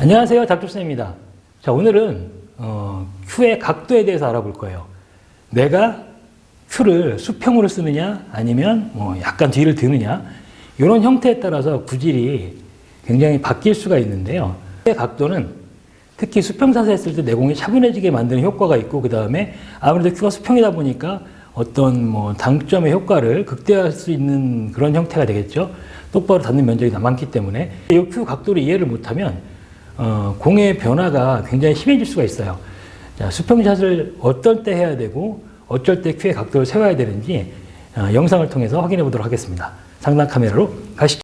안녕하세요, 닥터쌤입니다. 자, 오늘은 Q의 각도에 대해서 알아볼 거예요. 내가 Q를 수평으로 쓰느냐 아니면 약간 뒤를 드느냐 이런 형태에 따라서 구질이 굉장히 바뀔 수가 있는데요. Q의 각도는 특히 수평사서 했을 때 내공이 차분해지게 만드는 효과가 있고, 그 다음에 아무래도 Q가 수평이다 보니까 어떤 당점의 효과를 극대화할 수 있는 그런 형태가 되겠죠. 똑바로 닿는 면적이 많기 때문에 이 Q 각도를 이해를 못하면 공의 변화가 굉장히 심해질 수가 있어요. 자, 수평샷을 어떨 때 해야 되고 어쩔 때 Q의 각도를 세워야 되는지 영상을 통해서 확인해 보도록 하겠습니다. 상단 카메라로 가시죠.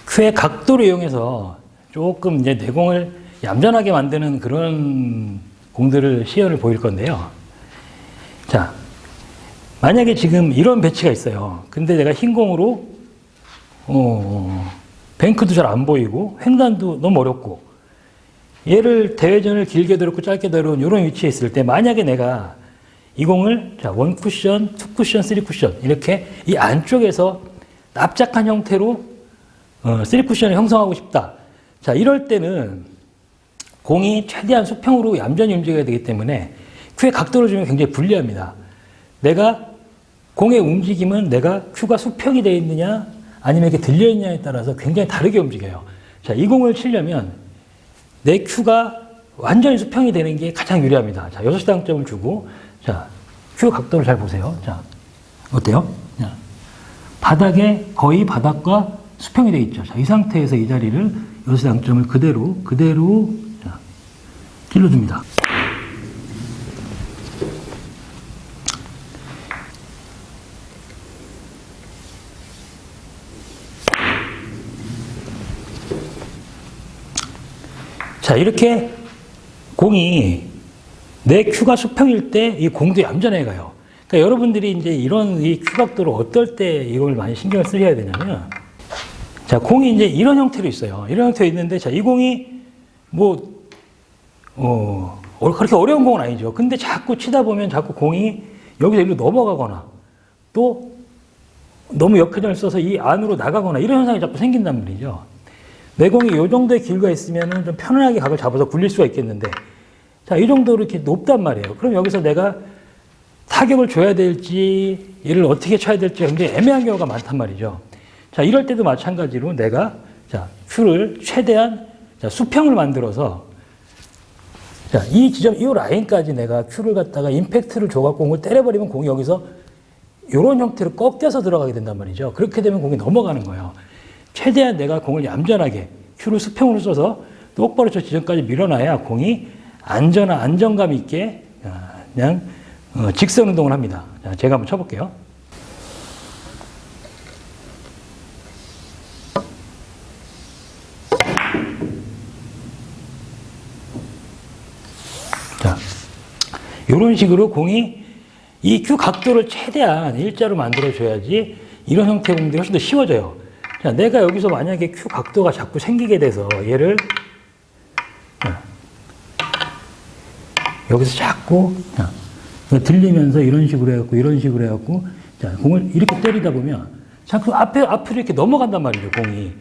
Q의 각도를 이용해서 조금 이제 내공을 얌전하게 만드는 그런 공들을 시연을 보일 건데요. 자, 만약에 지금 이런 배치가 있어요. 근데 내가 흰 공으로 뱅크도 잘 안 보이고 횡단도 너무 어렵고, 얘를 대회전을 길게 들었고 짧게 들어온 이런 위치에 있을 때, 만약에 내가 이 공을 자, 1쿠션, 2쿠션, 3쿠션 이렇게 이 안쪽에서 납작한 형태로 3쿠션을 형성하고 싶다. 자, 이럴 때는 공이 최대한 수평으로 얌전히 움직여야 되기 때문에 Q의 각도를 주면 굉장히 불리합니다. 내가 공의 움직임은 내가 Q가 수평이 되어 있느냐 아니면 이렇게 들려 있느냐에 따라서 굉장히 다르게 움직여요. 자, 이 공을 치려면 내 Q가 완전히 수평이 되는 게 가장 유리합니다. 자, 6시 당점을 주고, 자, Q 각도를 잘 보세요. 자, 어때요? 자, 바닥에 거의 바닥과 수평이 되어 있죠. 자, 이 상태에서 이 자리를 6시 당점을 그대로 자, 찔러줍니다. 자, 이렇게 공이 내 Q가 수평일 때 이 공도 얌전해 가요. 그러니까 여러분들이 이제 이런 이 Q 각도를 어떨 때 이걸 많이 신경을 쓰셔야 되냐면, 자, 공이 이제 이런 형태로 있어요. 이런 형태로 있는데, 자, 이 공이 그렇게 어려운 공은 아니죠. 근데 자꾸 치다 보면 자꾸 공이 여기서 일로 넘어가거나 또 너무 역회전을 써서 이 안으로 나가거나 이런 현상이 자꾸 생긴단 말이죠. 내 공이 이 정도의 길이가 있으면 좀 편안하게 각을 잡아서 굴릴 수가 있겠는데, 자, 이 정도로 이렇게 높단 말이에요. 그럼 여기서 내가 타격을 줘야 될지, 얘를 어떻게 쳐야 될지 굉장히 애매한 경우가 많단 말이죠. 자, 이럴 때도 마찬가지로 내가, 자, Q를 최대한, 자, 수평을 만들어서, 자, 이 지점, 이 라인까지 내가 Q를 갖다가 임팩트를 줘갖고 공을 때려버리면 공이 여기서 이런 형태로 꺾여서 들어가게 된단 말이죠. 그렇게 되면 공이 넘어가는 거예요. 최대한 내가 공을 얌전하게 Q를 수평으로 써서 똑바로 저 지점까지 밀어놔야 공이 안정감 있게 그냥 직선 운동을 합니다. 자, 제가 한번 쳐볼게요. 자, 이런 식으로 공이 이 Q 각도를 최대한 일자로 만들어줘야지 이런 형태의 공들이 훨씬 더 쉬워져요. 자, 내가 여기서 만약에 Q 각도가 자꾸 생기게 돼서 얘를 여기서 자꾸 들리면서 이런 식으로 해갖고 자, 공을 이렇게 때리다 보면 자꾸 앞으로 이렇게 넘어간단 말이죠, 공이.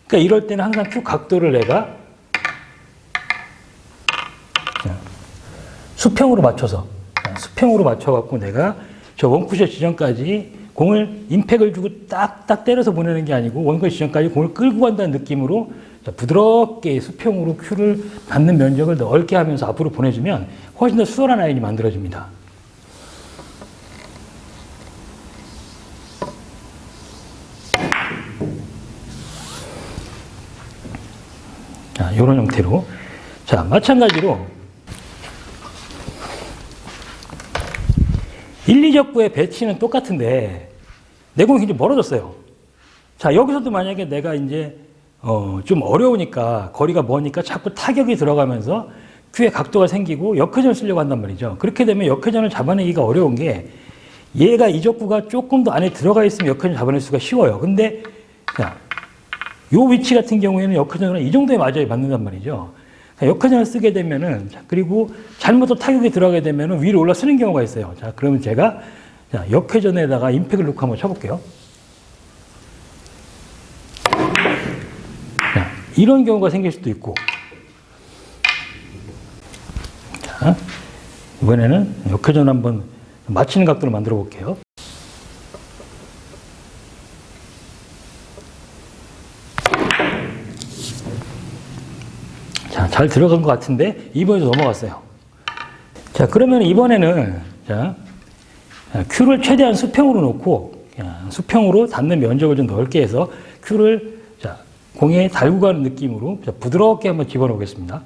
그러니까 이럴 때는 항상 Q 각도를 내가 수평으로 맞춰갖고 내가 저 원쿠션 지점까지 공을 임팩을 주고 딱딱 때려서 보내는 게 아니고 원쿠션 지점까지 공을 끌고 간다는 느낌으로 부드럽게 수평으로 Q를 받는 면적을 넓게 하면서 앞으로 보내주면 훨씬 더 수월한 라인이 만들어집니다. 자, 이런 형태로. 자, 마찬가지로 1, 2적구의 배치는 똑같은데 내공이 굉장히 멀어졌어요. 자, 여기서도 만약에 내가 이제 좀 어려우니까 거리가 머니까 자꾸 타격이 들어가면서 Q의 각도가 생기고 역회전을 쓰려고 한단 말이죠. 그렇게 되면 역회전을 잡아내기가 어려운 게, 얘가 이 적구가 조금 더 안에 들어가 있으면 역회전을 잡아낼 수가 쉬워요. 근데 자, 요 위치 같은 경우에는 역회전을 이 정도에 맞아야 맞는단 말이죠. 역회전을 쓰게 되면은, 자, 그리고 잘못 또 타격이 들어가게 되면은 위로 올라서는 경우가 있어요. 자, 그러면 제가 자, 역회전에다가 임팩을 넣고 한번 쳐볼게요. 이런 경우가 생길 수도 있고. 자, 이번에는 역회전 한번 맞추는 각도로 만들어 볼게요. 자, 잘 들어간 것 같은데 이번에도 넘어갔어요. 자, 그러면 이번에는 자, 큐를 최대한 수평으로 놓고 수평으로 닿는 면적을 좀 넓게 해서 큐를 자, 공에 달고 가는 느낌으로 자, 부드럽게 한번 집어넣겠습니다.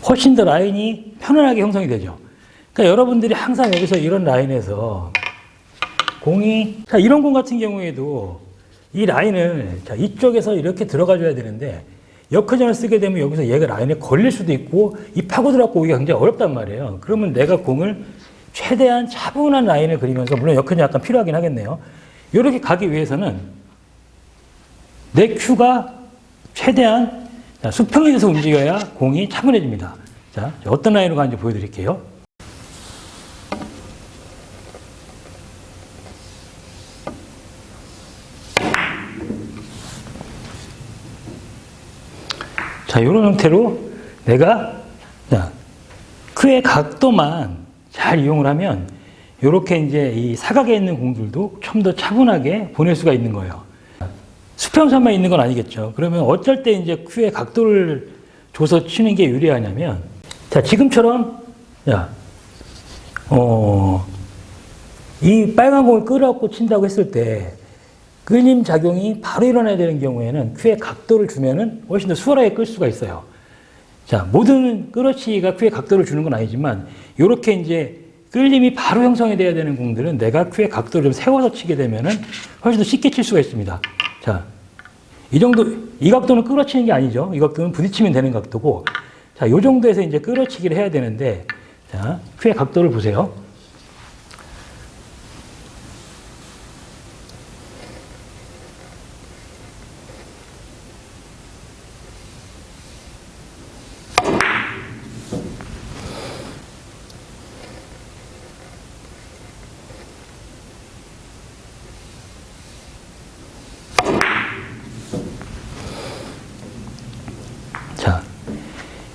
훨씬 더 라인이 편안하게 형성이 되죠. 그러니까 여러분들이 항상 여기서 이런 라인에서 공이, 자, 이런 공 같은 경우에도 이 라인을, 자, 이쪽에서 이렇게 들어가 줘야 되는데 역회전을 쓰게 되면 여기서 얘가 라인에 걸릴 수도 있고 이 파고 들어가고 오기가 굉장히 어렵단 말이에요. 그러면 내가 공을 최대한 차분한 라인을 그리면서, 물론 역회전이 약간 필요하긴 하겠네요. 이렇게 가기 위해서는 내 큐가 최대한 수평에 대해서 움직여야 공이 차분해집니다. 자, 어떤 라인으로 가는지 보여드릴게요. 자, 이런 형태로 내가 큐의 각도만 잘 이용을 하면 이렇게 이제 이 사각에 있는 공들도 좀 더 차분하게 보낼 수가 있는 거예요. 수평선만 있는 건 아니겠죠. 그러면 어쩔 때 이제 큐의 각도를 줘서 치는 게 유리하냐면, 자, 지금처럼, 이 빨간 공을 끌어갖고 친다고 했을 때, 끌림 작용이 바로 일어나야 되는 경우에는 큐의 각도를 주면은 훨씬 더 수월하게 끌 수가 있어요. 자, 모든 끌어치기가 큐의 각도를 주는 건 아니지만, 요렇게 이제 끌림이 바로 형성이 돼야 되는 공들은 내가 큐의 각도를 좀 세워서 치게 되면은 훨씬 더 쉽게 칠 수가 있습니다. 자, 이 정도, 이 각도는 끌어치는 게 아니죠. 이 각도는 부딪히면 되는 각도고, 자, 요 정도에서 이제 끌어치기를 해야 되는데, 자, 큐의 각도를 보세요.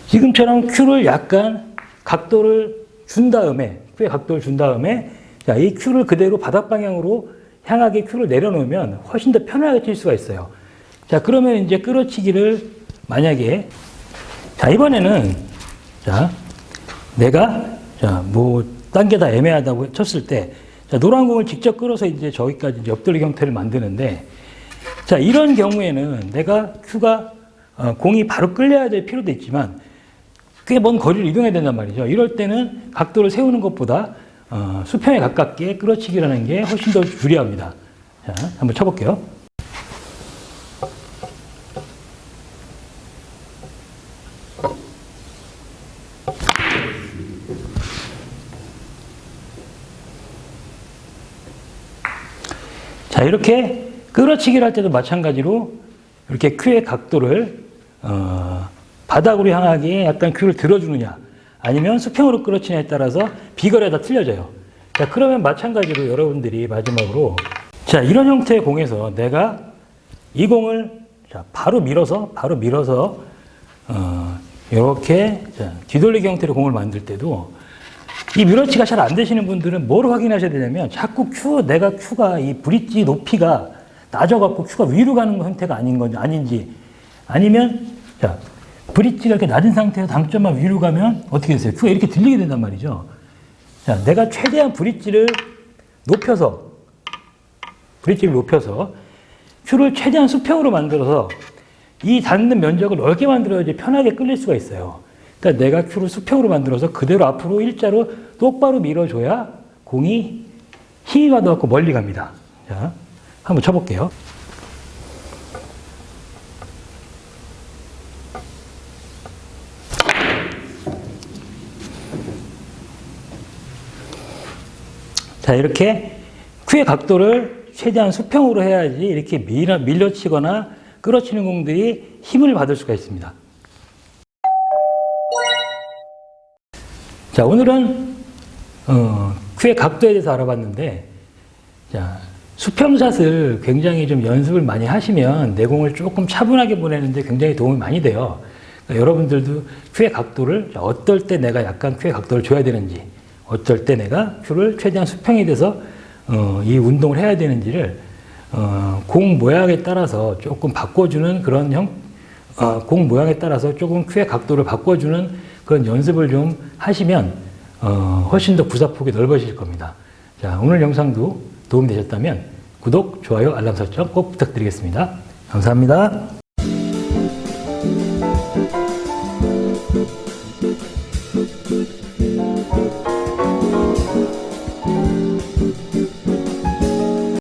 지금처럼 큐를 약간 각도를 준 다음에, 큐의 각도를 준 다음에, 자, 이 큐를 그대로 바닥 방향으로 향하게 큐를 내려놓으면 훨씬 더 편하게 칠 수가 있어요. 자, 그러면 이제 끌어치기를 만약에, 자, 이번에는, 자, 내가, 자, 뭐, 딴 게 다 애매하다고 쳤을 때, 자, 노란 공을 직접 끌어서 이제 저기까지 이제 옆돌리기 형태를 만드는데, 자, 이런 경우에는 내가 큐가, 공이 바로 끌려야 될 필요도 있지만, 꽤 먼 거리를 이동해야 된단 말이죠. 이럴 때는 각도를 세우는 것보다 수평에 가깝게 끌어치기를 하는 게 훨씬 더 유리합니다. 자, 한번 쳐볼게요. 자, 이렇게 끌어치기를 할 때도 마찬가지로 이렇게 큐의 각도를 바닥으로 향하게 약간 큐를 들어주느냐 아니면 수평으로 끌어치냐에 따라서 비거리가 다 틀려져요. 자, 그러면 마찬가지로 여러분들이 마지막으로, 자, 이런 형태의 공에서 내가 이 공을 자, 바로 밀어서 이렇게 뒤돌리기 형태의 공을 만들 때도 이 밀어치기가 잘 안 되시는 분들은 뭘 확인하셔야 되냐면 자꾸 내가 큐가 이 브릿지 높이가 낮아갖고 큐가 위로 가는 형태가 아닌 건지 아닌지, 아니면 자, 브릿지가 이렇게 낮은 상태에서 당점만 위로 가면 어떻게 되세요? 큐가 이렇게 들리게 된단 말이죠. 자, 내가 최대한 브릿지를 높여서 큐를 최대한 수평으로 만들어서 이 닿는 면적을 넓게 만들어야지 편하게 끌릴 수가 있어요. 그러니까 내가 큐를 수평으로 만들어서 그대로 앞으로 일자로 똑바로 밀어줘야 공이 힘이 받아갖고 멀리 갑니다. 자, 한번 쳐볼게요. 자, 이렇게 큐의 각도를 최대한 수평으로 해야지 이렇게 밀려치거나 끌어치는 공들이 힘을 받을 수가 있습니다. 자, 오늘은 큐의 각도에 대해서 알아봤는데, 자, 수평샷을 굉장히 좀 연습을 많이 하시면 내공을 조금 차분하게 보내는데 굉장히 도움이 많이 돼요. 그러니까 여러분들도 큐의 각도를 어떨 때 내가 약간 큐의 각도를 줘야 되는지, 어쩔 때 내가 큐를 최대한 수평이 돼서 이 운동을 해야 되는지를 공 모양에 따라서 조금 바꿔주는 그런 공 모양에 따라서 조금 큐의 각도를 바꿔주는 그런 연습을 좀 하시면 훨씬 더 구사폭이 넓어질 겁니다. 자, 오늘 영상도 도움이 되셨다면 구독, 좋아요, 알람 설정 꼭 부탁드리겠습니다. 감사합니다.